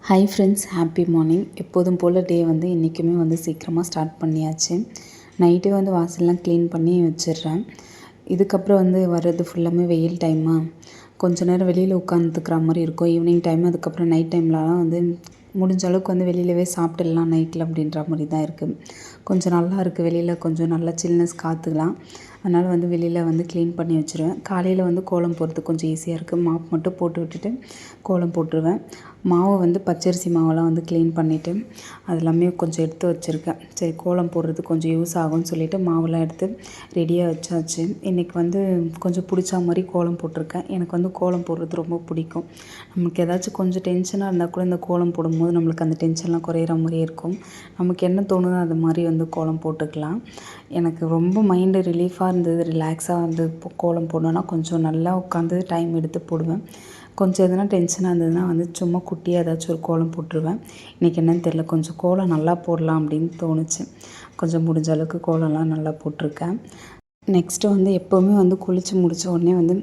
Hi friends, happy morning. எப்போதும் போல் டே வந்து இன்றைக்குமே சீக்கிரமாக ஸ்டார்ட் பண்ணியாச்சு. நைட்டே வாசல்லாம் க்ளீன் பண்ணி வச்சிடுறேன். இதுக்கப்புறம் வர்றது ஃபுல்லாமே வெயில் டைமா, கொஞ்ச நேரம் வெளியில் உட்காந்துக்கிற மாதிரி இருக்கும் ஈவினிங் டைம். அதுக்கப்புறம் நைட் டைம்லலாம் முடிஞ்ச அளவுக்கு வெளியிலவே சாப்பிட்டுடலாம் நைட்டில் அப்படின்ற மாதிரி தான் இருக்குது. கொஞ்சம் நல்லா இருக்குது, வெளியில் கொஞ்சம் நல்லா சில்னஸ் காற்றுலாம். அதனால் வெளியில் க்ளீன் பண்ணி வச்சுருவேன். காலையில் கோலம் போடுறதுக்கு கொஞ்சம் ஈஸியாக இருக்குது. மாப் மட்டும் போட்டு விட்டுட்டு கோலம் போட்டுருவேன். மாவு பச்சரிசி மாவெல்லாம் க்ளீன் பண்ணிவிட்டு அதெல்லாமே கொஞ்சம் எடுத்து வச்சுருக்கேன். சரி, கோலம் போடுறதுக்கு கொஞ்சம் யூஸ் ஆகும்னு சொல்லிவிட்டு மாவெல்லாம் எடுத்து ரெடியாக வச்சாச்சு. இன்றைக்கி கொஞ்சம் பிடிச்ச மாதிரி கோலம் போட்டிருக்கேன். எனக்கு கோலம் போடுறது ரொம்ப பிடிக்கும். நமக்கு ஏதாச்சும் கொஞ்சம் டென்ஷனாக இருந்தால் கூட இந்த கோலம் போடும்போது நம்மளுக்கு அந்த டென்ஷன்லாம் குறையிற மாதிரி இருக்கும். நமக்கு என்ன தோணுதோ அது மாதிரி கோலம் போட்டுக்கலாம். எனக்கு ரொம்ப மைண்டு ரிலீஃபாக இருந்தது, ரிலாக்ஸாக கோலம் போடணுன்னா கொஞ்சம் நல்லா உட்காந்து டைம் எடுத்து போடுவேன். கொஞ்சம் எதுனா டென்ஷனாக இருந்ததுன்னா சும்மா குட்டியாக ஏதாச்சும் ஒரு கோலம் போட்டுருவேன். இன்றைக்கி என்னன்னு தெரில, கொஞ்சம் கோலம் நல்லா போடலாம் அப்படின்னு தோணுச்சு. கொஞ்சம் முடிஞ்ச அளவுக்கு கோலம்லாம் நல்லா போட்டிருக்கேன். நெக்ஸ்ட்டு எப்போவுமே குளித்து முடித்த உடனே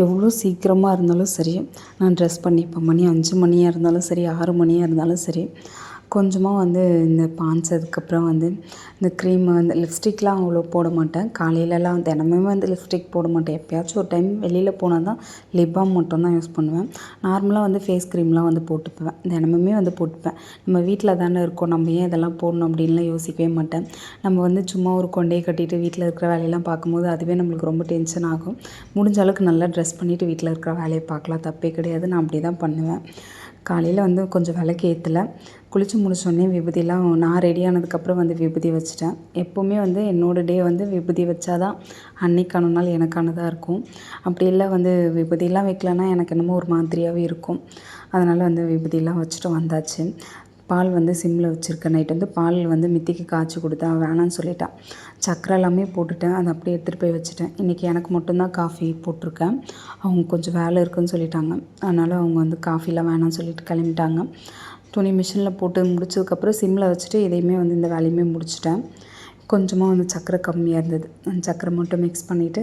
எவ்வளோ சீக்கிரமாக இருந்தாலும் சரி, நான் ட்ரெஸ் பண்ணிப்பேன். மணி 5 மணியாக இருந்தாலும் சரி, 6 மணியாக இருந்தாலும் சரி, கொஞ்சமாக இந்த பான்ஸ், அதுக்கப்புறம் இந்த க்ரீமு, லிப்ஸ்டிக்லாம் அவ்வளோ போட மாட்டேன். காலையிலலாம் தினமுமே லிப்ஸ்டிக் போட மாட்டேன். எப்போயாச்சும் ஒரு டைம் வெளியில் போனால் தான் லிப் பாம் மட்டும் தான் யூஸ் பண்ணுவேன். நார்மலாக ஃபேஸ் க்ரீம்லாம் போட்டுப்பேன். தினமுமே போட்டுப்பேன். நம்ம வீட்டில் தானே இருக்கோம், நம்ம ஏன் இதெல்லாம் போடணும் அப்படின்லாம் யோசிக்கவே மாட்டேன். நம்ம சும்மா ஒரு கொண்டையை கட்டிட்டு வீட்டில் இருக்கிற வேலையெல்லாம் பார்க்கும்போது அதுவே நம்மளுக்கு ரொம்ப டென்ஷன் ஆகும். முடிஞ்ச அளவுக்கு நல்லா ட்ரெஸ் பண்ணிவிட்டு வீட்டில் இருக்கிற வேலையை பார்க்கலாம், தப்பே கிடையாது. நான் அப்படி தான் பண்ணுவேன். காலையில் கொஞ்சம் விளக்கு ஏற்றலை, குளித்து முடிச்சோடனே விபூதிலாம் நான் ரெடி ஆனதுக்கப்புறம் விபூதி வச்சுட்டேன். எப்போவுமே என்னோடய டே விபூதி வச்சா தான் அன்னைக்கான நாள் எனக்கானதாக இருக்கும். அப்படி இல்லை விபூதிலாம் வைக்கலன்னா எனக்கு என்னமோ ஒரு மாதிரியாகவே இருக்கும். அதனால் விபூதிலாம் வச்சுட்டு வந்தாச்சு. பால் சிம்மில் வச்சுருக்கேன். நைட்டு பால் மித்திக்கு காய்ச்சி கொடுத்தேன், வேணான்னு சொல்லிட்டான். சக்கரை எல்லாமே போட்டுட்டேன், அதை அப்படியே எடுத்துகிட்டு போய் வச்சுட்டேன். இன்றைக்கி எனக்கு மட்டும்தான் காஃபி போட்டிருக்கேன். அவங்க கொஞ்சம் வேலை இருக்குதுன்னு சொல்லிட்டாங்க. அதனால் அவங்க காஃபிலாம் வேணான்னு சொல்லிட்டு கிளம்பிட்டாங்க. துணி மிஷினில் போட்டு முடிச்சதுக்கப்புறம் சிம்மில் வச்சுட்டு இதையுமே இந்த வேலையுமே முடிச்சிட்டேன். கொஞ்சமாக சக்கரை கம்மியாக இருந்தது, அந்த சக்கரை மட்டும் மிக்ஸ் பண்ணிவிட்டு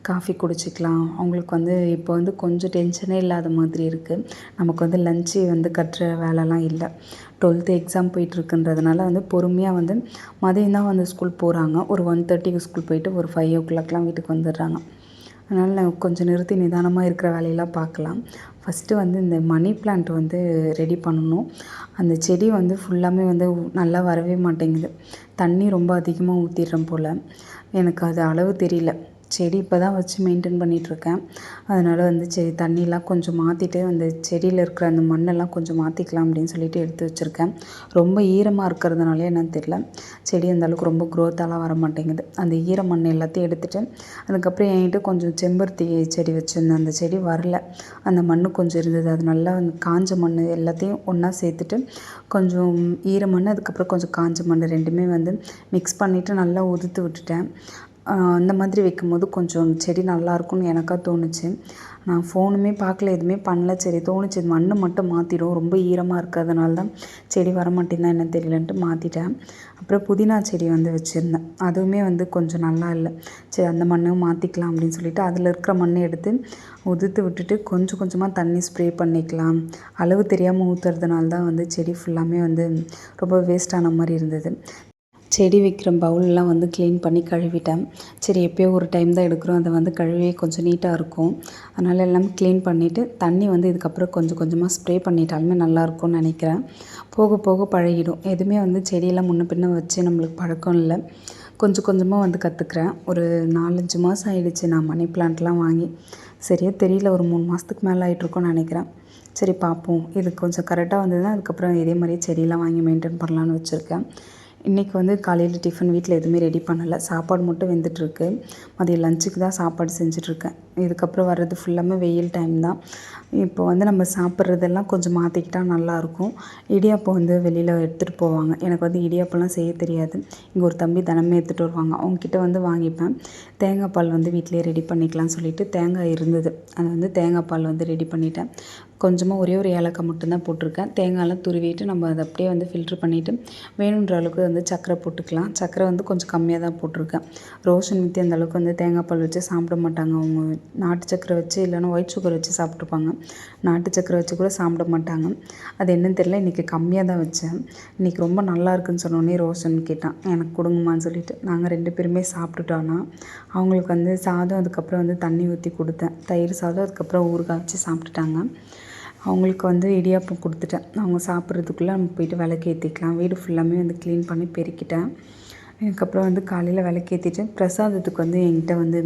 காஃபி குடிச்சிக்கலாம். அவங்களுக்கு இப்போ கொஞ்சம் டென்ஷனே இல்லாத மாதிரி இருக்குது. நமக்கு லஞ்சு கட்டுற வேலைலாம் இல்லை. 12th எக்ஸாம் போயிட்டுருக்குன்றதுனால பொறுமையாக மதியம் தான் ஸ்கூல் போகிறாங்க. ஒரு 1:30க்கு ஸ்கூல் போயிட்டு ஒரு 5 o'clockலாம் வீட்டுக்கு வந்துடுறாங்க. அதனால் நான் கொஞ்சம் நிறுத்தி நிதானமாக இருக்கிற வேலையெல்லாம் பார்க்கலாம். ஃபஸ்ட்டு இந்த மணி பிளான்ட் ரெடி பண்ணணும். அந்த செடி ஃபுல்லாமே நல்லா வரவே மாட்டேங்குது. தண்ணி ரொம்ப அதிகமாக ஊற்றிடுறேன் போல், எனக்கு அது அளவு தெரியல. செடி இப்போ தான் வச்சு மெயின்டைன் பண்ணிகிட்ருக்கேன். அதனால் சரி, தண்ணிலாம் கொஞ்சம் மாற்றிட்டு அந்த செடியில் இருக்கிற அந்த மண்ணெல்லாம் கொஞ்சம் மாற்றிக்கலாம் அப்படின்னு சொல்லிட்டு எடுத்து வச்சுருக்கேன். ரொம்ப ஈரமாக இருக்கிறதுனாலே என்னன்னு தெரியல, செடி அந்தளவுக்கு ரொம்ப க்ரோத்தாலாம் வர மாட்டேங்குது. அந்த ஈர மண் எல்லாத்தையும் எடுத்துகிட்டு அதுக்கப்புறம் என்கிட்ட கொஞ்சம் செம்பருத்தி செடி வச்சுருந்தேன். அந்த செடி வரல, அந்த மண் கொஞ்சம் இருந்தது. அது நல்லா காஞ்ச மண் எல்லாத்தையும் ஒன்றா சேர்த்துட்டு கொஞ்சம் ஈர மண், அதுக்கப்புறம் கொஞ்சம் காஞ்ச மண் ரெண்டுமே மிக்ஸ் பண்ணிவிட்டு நல்லா உதுத்து விட்டுட்டேன். அந்த மாதிரி வைக்கும்போது கொஞ்சம் செடி நல்லாயிருக்கும்னு எனக்காக தோணுச்சு. நான் ஃபோனுமே பார்க்கல, எதுவுமே பண்ணல. சரி தோணுச்சு, மண் மட்டும் மாற்றிடும், ரொம்ப ஈரமாக இருக்கிறதுனால தான் செடி வரமாட்டேன்னா என்ன தெரியலன்ட்டு மாற்றிட்டேன். அப்புறம் புதினா செடி வச்சுருந்தேன். அதுவுமே கொஞ்சம் நல்லா இல்லை. சரி, அந்த மண்ணையும் மாற்றிக்கலாம் அப்படின்னு சொல்லிட்டு அதில் இருக்கிற மண்ணை எடுத்து உதுத்து விட்டுட்டு கொஞ்சம் கொஞ்சமாக தண்ணி ஸ்ப்ரே பண்ணிக்கலாம். அளவு தெரியாமல் ஊற்றுறதுனால தான் செடி ஃபுல்லாமே ரொம்ப வேஸ்ட்டான மாதிரி இருந்தது. செடி வைக்கிற பவுலெலாம் க்ளீன் பண்ணி கழுவிட்டேன். சரி, எப்போயோ ஒரு டைம் தான் எடுக்கிறோம், அதை கழுவி கொஞ்சம் நீட்டாக இருக்கும். அதனால் எல்லாம் க்ளீன் பண்ணிவிட்டு தண்ணி இதுக்கப்புறம் கொஞ்சம் கொஞ்சமாக ஸ்ப்ரே பண்ணிட்டாலுமே நல்லாயிருக்கும்னு நினைக்கிறேன். போக போக பழகிடும். எதுவுமே செடியெல்லாம் முன்ன பின்ன வச்சு நம்மளுக்கு பழக்கம் இல்லை. கொஞ்சம் கொஞ்சமாக கற்றுக்குறேன். ஒரு 4-5 மாதம் ஆகிடுச்சு நான் மணி பிளான்ட்லாம் வாங்கி. சரியாக தெரியல, ஒரு 3 மாதத்துக்கு மேலே ஆகிட்ருக்கோன்னு நினைக்கிறேன். சரி பார்ப்போம், இது கொஞ்சம் கரெக்டாக வந்ததுன்னா அதுக்கப்புறம் இதே மாதிரி செடியெல்லாம் வாங்கி மெயின்டைன் பண்ணலான்னு வச்சுருக்கேன். இன்றைக்கி காலையில் டிஃபன் வீட்டில் எதுவுமே ரெடி பண்ணலை. சாப்பாடு மட்டும் வெந்துட்டுருக்கு. மதியம் லஞ்சுக்கு தான் சாப்பாடு செஞ்சிட்ருக்கேன். இதுக்கப்புறம் வர்றது ஃபுல்லாமே வெயில் டைம் தான். இப்போ நம்ம சாப்பிட்றதெல்லாம் கொஞ்சம் மாற்றிக்கிட்டால் நல்லாயிருக்கும். இடியாப்பம் வெளியில் எடுத்துகிட்டு போவாங்க. எனக்கு இடியாப்பம்லாம் செய்ய தெரியாது. இங்கே ஒரு தம்பி தினமே எடுத்துகிட்டு வருவாங்க, அவங்கக்கிட்ட வாங்கிப்பேன். தேங்காய் பால் வீட்டிலே ரெடி பண்ணிக்கலாம்னு சொல்லிட்டு தேங்காய் இருந்தது, அது தேங்காய் பால் ரெடி பண்ணிட்டேன். கொஞ்சமாக ஒரே ஒரு ஏலக்காய் மட்டும்தான் போட்டிருக்கேன். தேங்காயெல்லாம் துருவிட்டு நம்ம அதை அப்படியே வந்து ஃபில்ட்ரு பண்ணிவிட்டு வேணுன்ற அளவுக்கு வந்து சர்க்கரை போட்டுக்கலாம். சர்க்கரை வந்து கொஞ்சம் கம்மியாக தான் போட்டிருக்கேன். ரோஷன் மித்தி அந்த அளவுக்கு வந்து தேங்காய் பால் வச்சு சாப்பிட மாட்டாங்க. அவங்க நாட்டு சர்க்கரை வச்சு இல்லைன்னா ஒயிட் சுகர் வச்சு சாப்பிட்டுப்பாங்க. நாட்டு சர்க்கரை வச்சு கூட சாப்பிட மாட்டாங்க. அது என்னன்னு தெரியல, இன்றைக்கி கம்மியாக தான் வச்சேன். இன்றைக்கி ரொம்ப நல்லா இருக்குன்னு சொன்னோடனே ரோஷன் கேட்டான், எனக்கு கொடுங்கம்மான்னு சொல்லிட்டு. நாங்கள் 2 பேருமே சாப்பிட்டுட்டோன்னா அவங்களுக்கு வந்து சாதம், அதுக்கப்புறம் வந்து தண்ணி ஊற்றி கொடுத்தேன். தயிர் சாதம், அதுக்கப்புறம் ஊறுகாய் வச்சு சாப்பிட்டுட்டாங்க. அவங்களுக்கு வந்து இடியாப்பம் கொடுத்துட்டேன். அவங்க சாப்பிட்றதுக்குள்ளே நம்ம போயிட்டு விளக்கேற்றிக்கலாம். வீடு ஃபுல்லாமே வந்து க்ளீன் பண்ணி பெருக்கிட்டேன். அதுக்கப்புறம் வந்து காலையில் விளக்கேற்றிட்டு பிரசாதத்துக்கு வந்து என்கிட்ட வந்து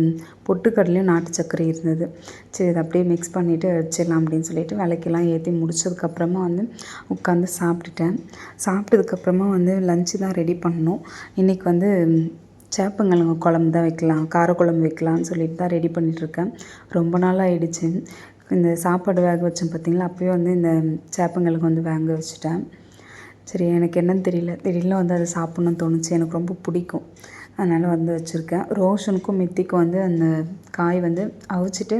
பொட்டுக்கடலையும் நாட்டு சர்க்கரை இருந்தது. சரி அதை அப்படியே மிக்ஸ் பண்ணிவிட்டு வச்சிடலாம் அப்படின்னு சொல்லிட்டு விளக்கெல்லாம் ஏற்றி முடிச்சதுக்கப்புறமா வந்து உட்காந்து சாப்பிட்டுட்டேன். சாப்பிட்டதுக்கப்புறமா வந்து லஞ்சு தான் ரெடி பண்ணணும். இன்றைக்கி வந்து சேப்பங்கிழங்கு குழம்பு தான் வைக்கலாம், காரக்குழம்பு வைக்கலான்னு சொல்லிட்டு தான் ரெடி பண்ணிகிட்ருக்கேன். ரொம்ப நாள் ஆகிடுச்சு. இந்த சாப்பாடு வேக வச்சேன் பார்த்திங்களா, அப்போயே வந்து இந்த சேப்பங்கிழங்கு வந்து வேக வச்சுட்டேன். சரி, எனக்கு என்னன்னு தெரியல, திடீர்னு வந்து அதை சாப்பிட்ணுன்னு தோணுச்சு. எனக்கு ரொம்ப பிடிக்கும், அதனால் வந்து வச்சுருக்கேன். ரோஷனுக்கும் மித்திக்கும் வந்து அந்த காய் வந்து அவிச்சிட்டு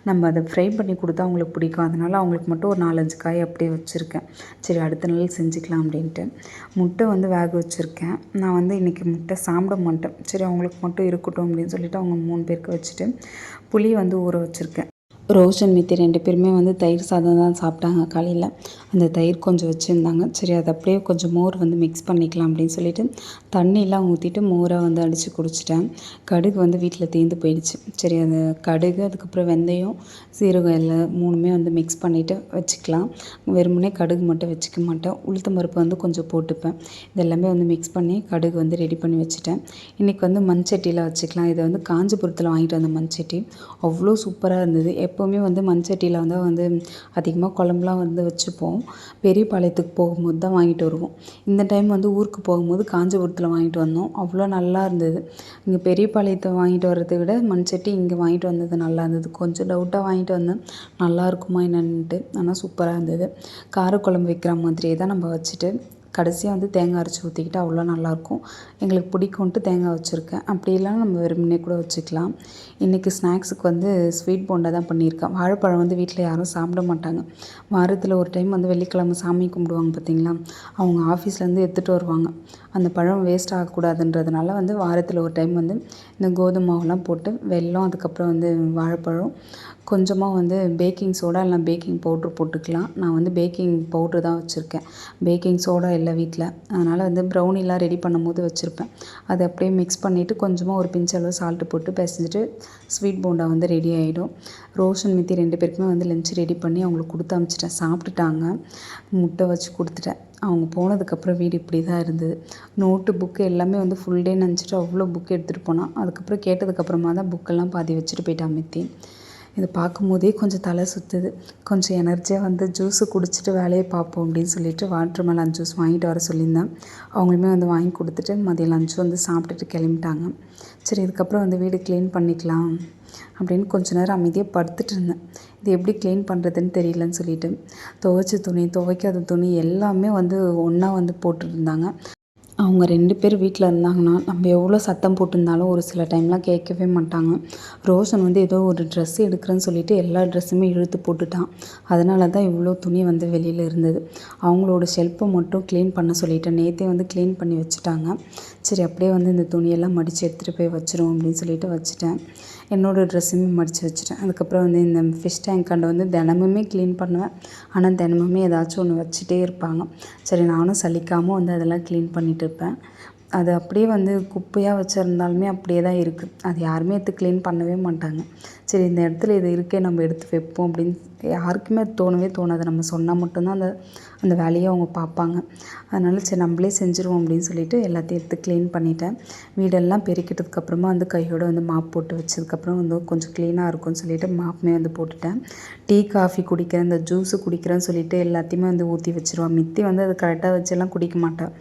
நம்ம அதை ஃப்ரை பண்ணி கொடுத்தா அவங்களுக்கு பிடிக்கும். அதனால் அவங்களுக்கு மட்டும் ஒரு 4-5 காய் அப்படியே வச்சுருக்கேன். சரி, அடுத்த நாள் செஞ்சுக்கலாம் அப்படின்ட்டு. முட்டை வந்து வேக வச்சுருக்கேன். நான் வந்து இன்றைக்கி முட்டை சாப்பிட மாட்டேன். சரி, அவங்களுக்கு மட்டும் இருக்கட்டும் அப்படின்னு சொல்லிவிட்டு அவங்க 3 பேருக்கு வச்சுட்டு புளி வந்து ஊற வச்சுருக்கேன். ரோஷன் மித்தி 2 பேருமே வந்து தயிர் சாதம் தான் சாப்பிட்டாங்க காலையில். அந்த தயிர் கொஞ்சம் வச்சுருந்தாங்க. சரி, அதை அப்படியே கொஞ்சம் மோர் வந்து மிக்ஸ் பண்ணிக்கலாம் அப்படின்னு சொல்லிட்டு தண்ணியெலாம் ஊற்றிட்டு மோரை வந்து அடித்து குடிச்சிட்டேன். கடுகு வந்து வீட்டில் தீர்ந்து போயிடுச்சு. சரி, அது கடுகு, அதுக்கப்புறம் வெந்தயம், சீரகம் எல்லாம் 3மே வந்து மிக்ஸ் பண்ணிவிட்டு வச்சுக்கலாம். வெறுமனே கடுகு மட்டும் வச்சுக்க மாட்டேன். உளுத்தம் பருப்பு வந்து கொஞ்சம் போட்டுப்பேன். இதெல்லாமே வந்து மிக்ஸ் பண்ணி கடுகு வந்து ரெடி பண்ணி வச்சுட்டேன். இன்றைக்கி வந்து மண்சட்டியில் வச்சுக்கலாம். இதை வந்து காஞ்சிபுரத்தில் வாங்கிட்டு வந்த மண்சட்டி அவ்வளோ சூப்பராக இருந்தது. எப்போவுமே வந்து மண்சட்டியில் வந்து அதிகமாக குழம்புலாம் வந்து வச்சுப்போம். பெரியபாளையத்துக்கு போகும்போது தான் வாங்கிட்டு வருவோம். இந்த டைம் வந்து ஊருக்கு போகும்போது காஞ்சிபுரத்தில் வாங்கிட்டு வந்தோம். அவ்வளோ நல்லா இருந்தது. இங்கே பெரியபாளையத்தை வாங்கிட்டு வர்றதை விட மண்சட்டி இங்கே வாங்கிட்டு வந்தது நல்லா இருந்தது. கொஞ்சம் டவுட்டாக வாங்கிட்டு வந்தேன், நல்லா இருக்குமா என்னன்ட்டு. ஆனால் சூப்பராக இருந்தது. காரக்குழம்பு வைக்கிற மாதிரியே தான் நம்ம வச்சுட்டு கடைசியாக வந்து தேங்காய் அரைச்சி ஊற்றிக்கிட்டு அவ்வளோ நல்லாயிருக்கும். எங்களுக்கு பிடிக்கும்ன்ட்டு தேங்காய் வச்சுருக்கேன். அப்படி இல்லைனா நம்ம வெறுமனே கூட வச்சுக்கலாம். இன்றைக்கி ஸ்நாக்ஸுக்கு வந்து ஸ்வீட் போண்டா தான் பண்ணியிருக்கேன். வாழைப்பழம் வந்து வீட்டில் யாரும் சாப்பிட மாட்டாங்க. வாரத்தில் ஒரு டைம் வந்து வெள்ளிக்கிழமை சாமி கும்பிடுவாங்க பார்த்திங்களா, அவங்க ஆஃபீஸ்லேருந்து எடுத்துகிட்டு வருவாங்க. அந்த பழம் வேஸ்ட் ஆகக்கூடாதுன்றதுனால வந்து வாரத்தில் ஒரு டைம் வந்து இந்த கோதுமை மாவுலாம் போட்டு வெல்லம், அதுக்கப்புறம் வந்து வாழைப்பழம், கொஞ்சமாக வந்து பேக்கிங் சோடா இல்லைனா பேக்கிங் பவுட்ரு போட்டுக்கலாம். நான் வந்து பேக்கிங் பவுட்ரு தான் வச்சுருக்கேன். பேக்கிங் சோடா இல்லை வீட்டில், அதனால் வந்து ப்ரௌனிலாம் ரெடி பண்ணும்போது வச்சுருப்பேன். அதை அப்படியே மிக்ஸ் பண்ணிவிட்டு கொஞ்சமாக ஒரு பிஞ்ச் அளவு சால்ட்டு போட்டு பிசைஞ்சிட்டு ஸ்வீட் போண்டா வந்து ரெடி ஆகிடும். ரோஷன் மித்தி 2 பேருக்குமே வந்து லஞ்ச் ரெடி பண்ணி அவங்களுக்கு கொடுத்து அனுப்பிச்சிட்டேன். சாப்பிட்டுட்டாங்க. முட்டை வச்சு கொடுத்துட்டேன். அவங்க போனதுக்கப்புறம் வீடு இப்படி தான் இருந்தது. நோட்டு, புக்கு எல்லாமே வந்து ஃபுல் டே நினச்சிட்டு அவ்வளோ புக் எடுத்துகிட்டு போனான். அதுக்கப்புறம் கேட்டதுக்கப்புறமா தான் புக்கெல்லாம் பாதி வச்சுட்டு போயிட்டான் மித்தி. இதை பார்க்கும்போதே கொஞ்சம் தலை சுற்றுது. கொஞ்சம் எனர்ஜியாக வந்து ஜூஸு குடிச்சிட்டு வேலையை பார்ப்போம் அப்படின்னு சொல்லிட்டு வாட்டர் மெலன் ஜூஸ் வாங்கிட்டு வர சொல்லியிருந்தேன். அவங்களுமே வந்து வாங்கி கொடுத்துட்டு மதியம் லஞ்ச் வந்து சாப்பிட்டுட்டு கிளம்பிட்டாங்க. சரி, இதுக்கப்புறம் வந்து வீடு க்ளீன் பண்ணிக்கலாம் அப்படின்னு கொஞ்ச நேரம் அமைதியாக படுத்துட்டு இருந்தேன். இது எப்படி க்ளீன் பண்ணுறதுன்னு தெரியலன்னு சொல்லிட்டு துவைச்ச துணி, துவைக்காத துணி எல்லாமே வந்து ஒன்றா வந்து போட்டுருந்தாங்க. அவங்க 2 பேர் வீட்டில் இருந்தாங்கன்னா நம்ம எவ்வளோ சத்தம் போட்டிருந்தாலும் ஒரு சில டைம்லாம் கேட்கவே மாட்டாங்க. ரோஷன் வந்து ஏதோ ஒரு ட்ரெஸ் எடுக்கிறேன்னு சொல்லிட்டு எல்லா ட்ரெஸ்ஸுமே இழுத்து போட்டுட்டான். அதனால தான் இவ்வளோ துணி வந்து வெளியில் இருந்தது. அவங்களோட ஷெல்ஃபை மட்டும் க்ளீன் பண்ண சொல்லிவிட்டேன். நேற்றே வந்து க்ளீன் பண்ணி வச்சுட்டாங்க. சரி, அப்படியே வந்து இந்த துணியெல்லாம் மடித்து எடுத்துகிட்டு போய் வச்சிரும் அப்படின்னு சொல்லிட்டு வச்சுட்டேன். என்னோடய ட்ரெஸ்ஸுமே மடித்து வச்சுட்டேன். அதுக்கப்புறம் வந்து இந்த ஃபிஷ் டேங்க்காண்ட வந்து தினமுமே க்ளீன் பண்ணுவேன். ஆனால் தினமுமே ஏதாச்சும் ஒன்று வச்சுட்டே இருப்பாங்க. சரி, நானும் சலிக்காமல் வந்து அதெல்லாம் க்ளீன் பண்ணிகிட்டு இருப்பேன். அது அப்படியே வந்து குப்பையாக வச்சுருந்தாலுமே அப்படியே தான் இருக்குது. அது யாருமே எடுத்து க்ளீன் பண்ணவே மாட்டாங்க. சரி, இந்த இடத்துல இது இருக்கே, நம்ம எடுத்து வைப்போம் அப்படின்னு யாருக்குமே அது தோணவே தோணாது. நம்ம சொன்னால் மட்டும்தான் அந்த வேலையை அவங்க பார்ப்பாங்க. அதனால் சரி நம்மளே செஞ்சுருவோம் அப்படின்னு சொல்லிட்டு எல்லாத்தையும் எடுத்து க்ளீன் பண்ணிட்டேன். வீடெல்லாம் பெருக்கிட்டதுக்கப்புறமா வந்து கையோடு வந்து மாப் போட்டு வச்சதுக்கப்புறம் வந்து கொஞ்சம் க்ளீனாக இருக்கும்னு சொல்லிட்டு மாப்புமே வந்து போட்டுட்டேன். டீ, காஃபி குடிக்கிறேன், இந்த ஜூஸு குடிக்கிறேன்னு சொல்லிட்டு எல்லாத்தையுமே வந்து ஊற்றி வச்சுருவான். மித்தி வந்து அது கரெக்டாக வச்செல்லாம் குடிக்க மாட்டாள்.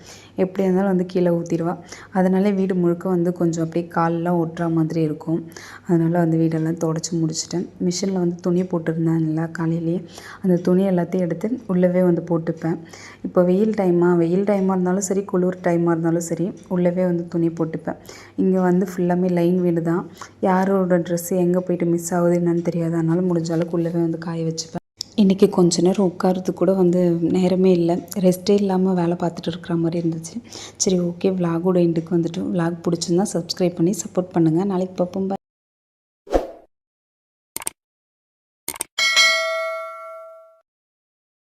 எப்படி இருந்தாலும் வந்து கீழே ஊற்றிடுவா. அதனால வீடு முழுக்க வந்து கொஞ்சம் அப்படியே காலெலாம் ஒட்டுற மாதிரி இருக்கும். அதனால் வந்து வீடெல்லாம் துடைச்சி முடிச்சிட்டேன். மிஷினில் வந்து துணி போட்டிருந்தேன்ல காலையிலேயே, அந்த துணி எல்லாத்தையும் எடுத்து உள்ளவே வந்து போட்டுப்பேன். இப்போ வெயில் டைமாக இருந்தாலும் சரி, குளிர் டைமாக இருந்தாலும் சரி, உள்ளவே வந்து துணி போட்டுப்பேன். இங்கே வந்து ஃபுல்லாமே லைன் வீடு தான். யாரோட ட்ரெஸ்ஸு எங்கே போயிட்டு மிஸ் ஆகுது என்னன்னு தெரியாது. அதனால் முடிஞ்ச அளவுக்கு உள்ளவே வந்து காய வச்சுப்பேன். இன்றைக்கி கொஞ்ச நேரம் உட்கார்றதுக்கு கூட வந்து நேரமே இல்லை, ரெஸ்ட்டே இல்லாமல் வேலை பார்த்துட்டு இருக்கிற மாதிரி இருந்துச்சு. சரி ஓகே, விலாகோட எண்டுக்கு வந்துட்டு விலாக் பிடிச்சிருந்தா சப்ஸ்கிரைப் பண்ணி சப்போர்ட் பண்ணுங்கள். நாளைக்கு பார்ப்போம்.